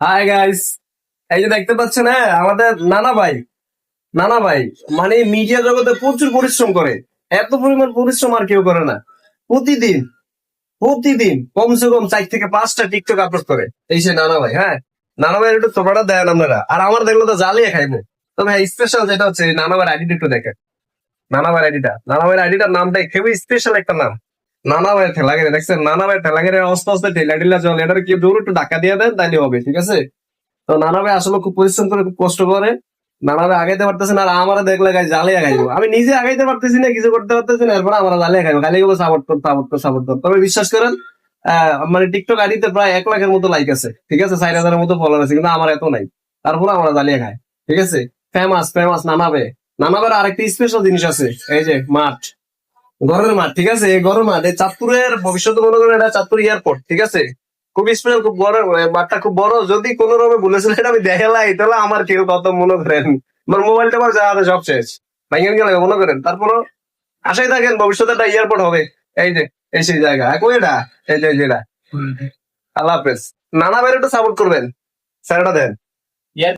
Hi guys, এই যে দেখতে পাচ্ছেন, হ্যাঁ আমাদের নানা ভাই মানে মিডিয়া জগতে প্রচুর পরিশ্রম করে। এত পরিমাণ পরিশ্রম আর কেউ করে না। প্রতিদিন প্রতিদিন কমসে কম 4 থেকে 5টা টিকটক আপলোড করে এই সে নানা ভাই। হ্যাঁ, নানা ভাই একটু তোমরা দেন আপনারা, আর আমার দেখলো তো জ্বালিয়ে খাইবো। তবে হ্যাঁ, স্পেশাল যেটা হচ্ছে এই নানা ভাইয়ের আইডিটা একটু দেখেন। নানা ভাইয়ের আইডিটার নামটাই খুবই স্পেশাল একটা নাম। নানা ভাইয়ের ঠেলাগেরে দেখছেন, নানা ভাইয়ের ঠেলাগেরে অস্তে অস্তে ঠেলা টিলা চলে, এটার কি দৌড় একটু ধাক্কা দিয়ে দেন তাইলে হবে, ঠিক আছে? তো নানা ভাই আসলে খুব পরিশ্রম করে, খুব কষ্ট করে। নানা ভাই আগাইতে পারতেছে না, আর আমার দেখলে গাই জ্বালিয়ে খাইবো। আমি নিজে আগাইতে পারতেছি না, কিছু করতে পারতেছি না, এরপর আমার জ্বালিয়ে খাইবো, খালি সাপোর্ট কর। তবে বিশ্বাস করেন, মানে টিকটক আইডিতে প্রায় 1 লাখের মতো লাইক আছে, ঠিক আছে, 4,000-এর মতো ফলোয়ার আছে, কিন্তু আমার এত নাই। তারপরে আমরা জ্বালিয়ে খাই, ঠিক আছে। ফেমাস ফেমাস নানা ভাইয়ের আরেকটি স্পেশাল জিনিস আছে, এই যে মাঠ, ঘরের মাঠ, ঠিক আছে। এই ঘরের মাঠ, এই চাঁদপুরের ভবিষ্যতে মনে করেন এটা চাঁদপুর এয়ারপোর্ট, ঠিক আছে। খুব স্পেশাল, খুব বড় মাঠটা, খুব বড়। যদি কোনো রকমে বলেছিল এটা আমি দেখালাই, তাহলে আমার কেউ কত মনে করেন, আমার মোবাইলটা আমার যা আছে সব শেষ, ভাইঙ্গেন গেলে মনে করেন। তারপরও আশাই থাকেন ভবিষ্যতে একটা এয়ারপোর্ট হবে। এই যে এই সেই জায়গা এখন এটা, এই যে যেটা। আল্লাহ হাফেজ। নানা ভাইয়ের একটু সাপোর্ট করবেন, স্যারটা দেন।